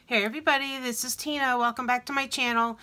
Hey everybody, this is Tina. Welcome back to my channel.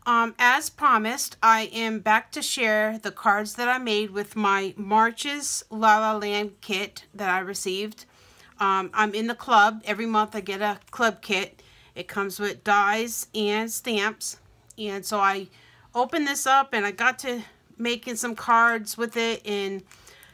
As promised, I am back to share the cards that I made with my March's LaLa Land kit that I received. I'm in the club. Every month I get a club kit. It comes with dies and stamps. And so I opened this up and I got to making some cards with it. And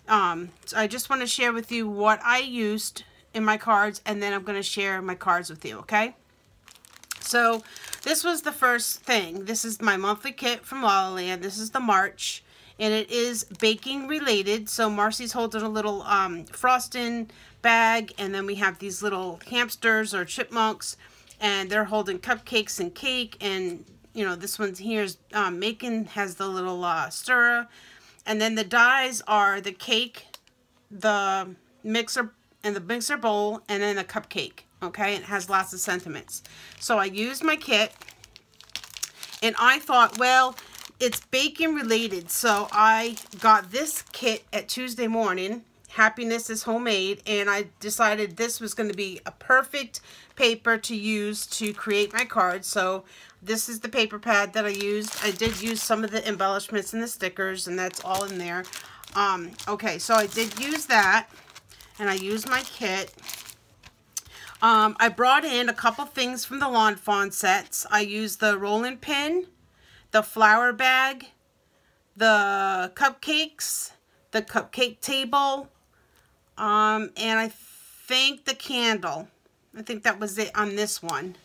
so I just want to share with you what I used in my cards, and then I'm going to share my cards with you, okay? So this was the first thing. This is my monthly kit from LaLa Land. This is the March, and it is baking related. So Marcy's holding a little frosting bag, and then we have these little hamsters or chipmunks, and they're holding cupcakes and cake. And you know, this one's here's Macon has the little stirrer, and then the dies are the cake, the mixer, and the mixer bowl, and then a cupcake. Okay, it has lots of sentiments. So I used my kit, and I thought, well, it's baking related, so I got this kit at Tuesday morning. Happiness is homemade, and I decided this was going to be a perfect paper to use to create my cards. So this is the paper pad that I used. I did use some of the embellishments and the stickers, and that's all in there. Okay, so I did use that, and I used my kit. I brought in a couple things from the Lawn Fawn sets. I used the rolling pin, the flower bag, the cupcakes, the cupcake table, and I think the candle. I think that was it on this one.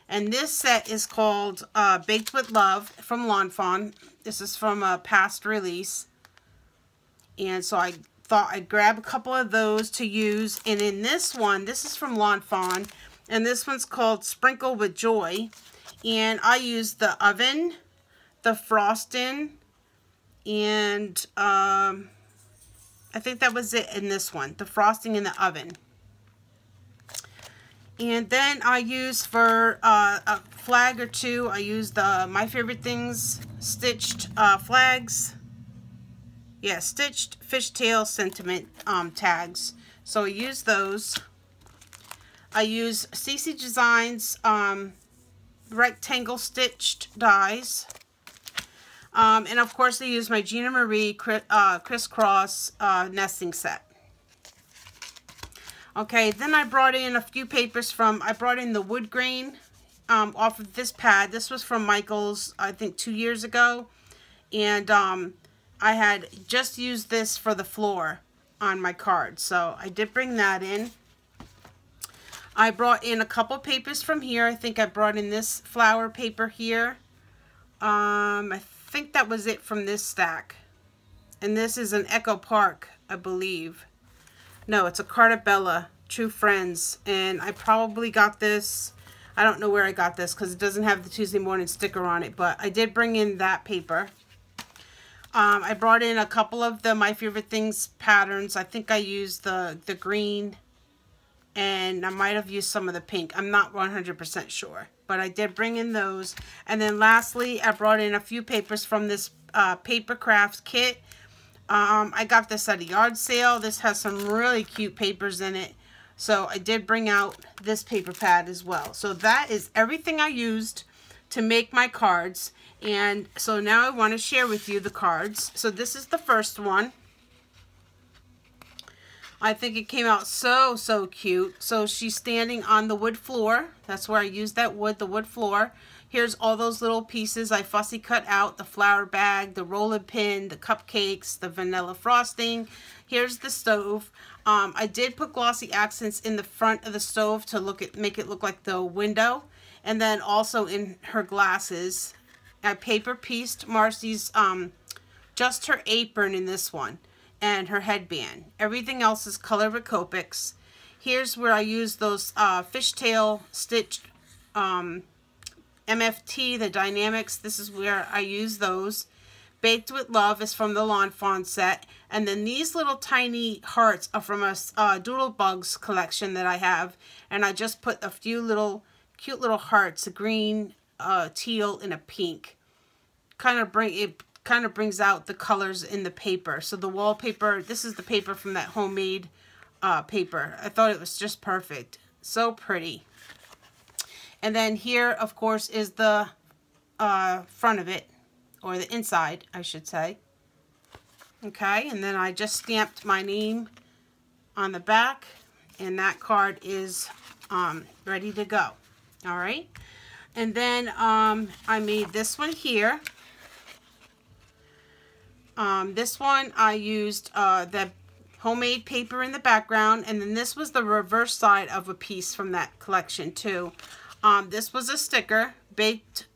And this set is called Baked with Love from Lawn Fawn. This is from a past release. And so I thought I'd grab a couple of those to use. And in this one, this is from Lawn Fawn, and this one's called Sprinkle with Joy. And I used the oven, the frosting, and I think that was it in this one, the frosting in the oven. And then I used for a flag or two, I used the My Favorite Things stitched flags. Yeah, stitched fishtail sentiment tags. So I use those. I use CC Designs rectangle stitched dies. And of course I use my Gina Marie crisscross nesting set. Okay, then I brought in a few papers I brought in the wood grain off of this pad. This was from Michael's, I think 2 years ago. And I had just used this for the floor on my card, so I did bring that in. I brought in a couple papers from here. I think I brought in this flower paper here. I think that was it from this stack. And this is an Echo Park, I believe. No, it's a Cartabella, True Friends. And I probably got this, I don't know where I got this because it doesn't have the Tuesday morning sticker on it, but I did bring in that paper. I brought in a couple of the My Favorite Things patterns. I think I used the green, and I might have used some of the pink. I'm not 100% sure, but I did bring in those. And then lastly, I brought in a few papers from this Paper Crafts kit. I got this at a yard sale. This has some really cute papers in it. So I did bring out this paper pad as well. So that is everything I used to make my cards. And so now I want to share with you the cards. So this is the first one. I think it came out so cute. So she's standing on the wood floor. That's where I used that wood, the wood floor. Here's all those little pieces I fussy cut out. The flower bag, the rolling pin, the cupcakes, the vanilla frosting. Here's the stove. I did put glossy accents in the front of the stove to make it look like the window. And then also in her glasses. I paper pieced Marcy's, just her apron in this one, and her headband. Everything else is colored with Copics. Here's where I use those fishtail stitched MFT, the Dynamics. This is where I use those. Baked with Love is from the Lawn Fawn set. And then these little tiny hearts are from a Doodle Bugs collection that I have. And I just put a few little cute little hearts, a green, teal, and a pink. Kind of brings out the colors in the paper. So the wallpaper, this is the paper from that homemade paper. I thought it was just perfect. So pretty. And then here, of course, is the front of it, or the inside, I should say. Okay, and then I just stamped my name on the back, and that card is ready to go. All right, and then I made this one here. This one I used the homemade paper in the background, and then this was the reverse side of a piece from that collection too. This was a sticker, baked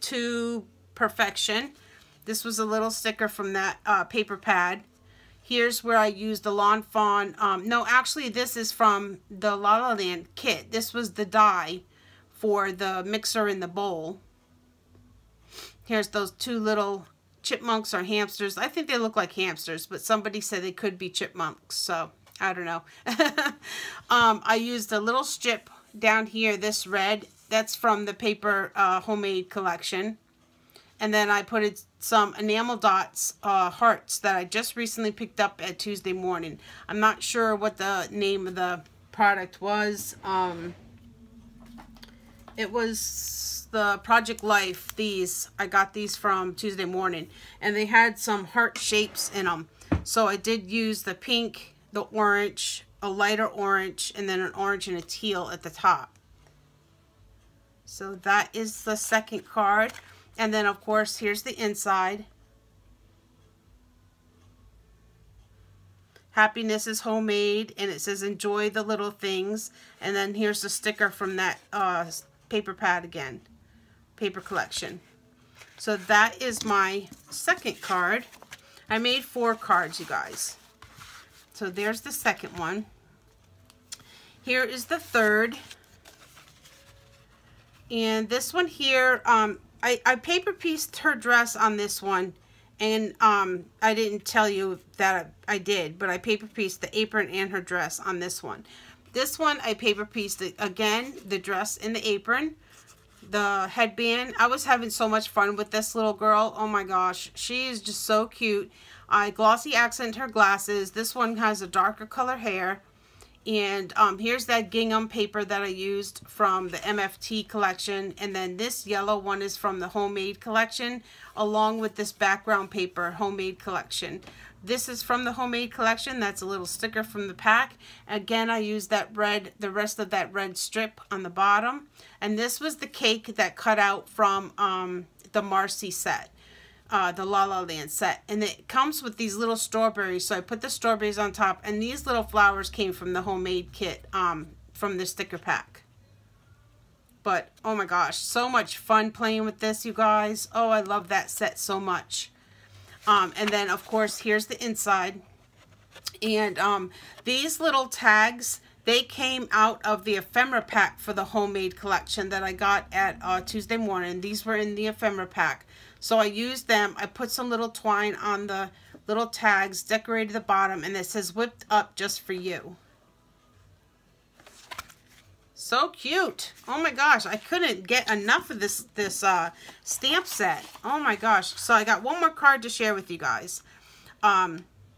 to perfection. This was a little sticker from that paper pad. Here's where I used the Lawn Fawn. No, actually this is from the LaLa Land kit. This was the die for the mixer in the bowl. Here's those two little chipmunks or hamsters. I think they look like hamsters, but somebody said they could be chipmunks, so I don't know. I used a little strip down here, this red. That's from the paper homemade collection. And then I put some enamel dots, hearts, that I just recently picked up at Tuesday morning. I'm not sure what the name of the product was. It was the Project Life. I got these from Tuesday morning, and they had some heart shapes in them. So I did use the pink, the orange, a lighter orange, and then an orange and a teal at the top. So that is the second card. And then, of course, here's the inside. Happiness is homemade, and it says enjoy the little things. And then here's the sticker from that paper pad again, paper collection. So that is my second card. I made 4 cards, you guys. So there's the second one. Here is the third. And this one here, I paper pieced her dress on this one, and I didn't tell you that I did, but I paper pieced the apron and her dress on this one. This one I paper pieced again, the dress and the apron, the headband. I was having so much fun with this little girl. Oh my gosh, she is just so cute. I glossy accent her glasses. This one has a darker color hair. And here's that gingham paper that I used from the MFT collection. And then this yellow one is from the homemade collection, along with this background paper homemade collection. This is from the homemade collection. That's a little sticker from the pack. Again, I used that red, the rest of that red strip on the bottom. And this was the cake that cut out from the Marcy set. The LaLa Land set, and it comes with these little strawberries, so I put the strawberries on top, and these little flowers came from the homemade kit from the sticker pack. But oh my gosh, so much fun playing with this, you guys. Oh, I love that set so much. And then of course here's the inside, and these little tags, they came out of the ephemera pack for the homemade collection that I got at Tuesday morning. These were in the ephemera pack. So I used them. I put some little twine on the little tags, decorated the bottom, and it says whipped up just for you. So cute. Oh my gosh, I couldn't get enough of this stamp set. Oh my gosh. So I got one more card to share with you guys.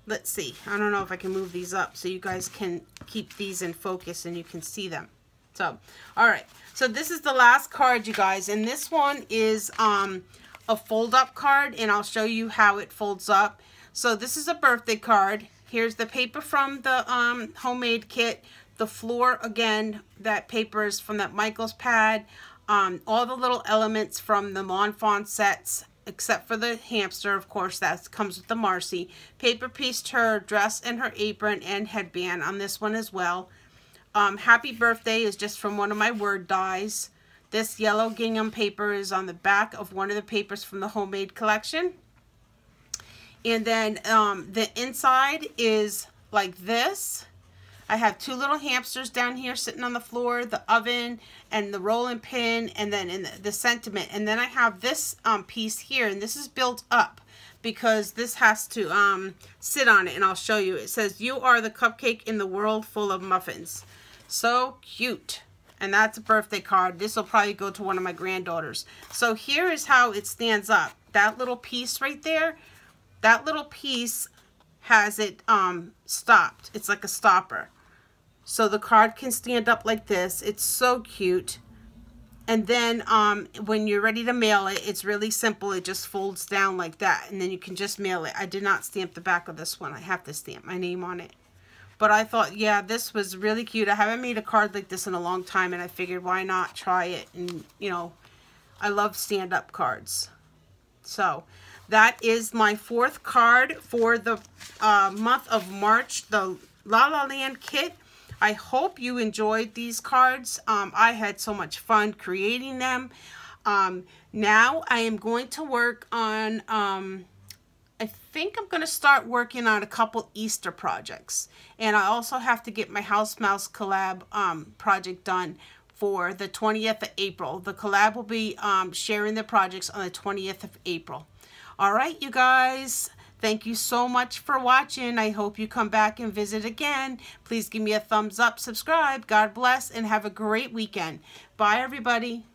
Let's see. I don't know if I can move these up so you guys can keep these in focus and you can see them. So, all right. So this is the last card, you guys, and this one is a fold-up card, and I'll show you how it folds up. So this is a birthday card. Here's the paper from the homemade kit. The floor, again, that paper is from that Michael's pad. All the little elements from the Lawn Fawn sets, except for the hamster, of course, that comes with the Marcy. Paper pieced her dress and her apron and headband on this one as well. Happy Birthday is just from one of my word dies. This yellow gingham paper is on the back of one of the papers from the homemade collection. And then the inside is like this. I have 2 little hamsters down here sitting on the floor, the oven, and the rolling pin, and then in the sentiment. And then I have this piece here, and this is built up because this has to sit on it, and I'll show you. It says, "You are the cupcake in the world full of muffins." So cute. And that's a birthday card. This will probably go to one of my granddaughters. So here is how it stands up. That little piece right there, that little piece has it stopped. It's like a stopper. So the card can stand up like this. It's so cute. And then when you're ready to mail it, it's really simple. It just folds down like that, and then you can just mail it. I did not stamp the back of this one. I have to stamp my name on it. But I thought, yeah, this was really cute. I haven't made a card like this in a long time, and I figured why not try it. And, you know, I love stand-up cards. So that is my 4th card for the month of March, the LaLa Land kit. I hope you enjoyed these cards. I had so much fun creating them. Now I am going to work on, I think I'm going to start working on a couple Easter projects. And I also have to get my House Mouse collab project done for the 20th of April. The collab will be sharing the projects on the 20th of April. All right, you guys. Thank you so much for watching. I hope you come back and visit again. Please give me a thumbs up, subscribe. God bless, and have a great weekend. Bye, everybody.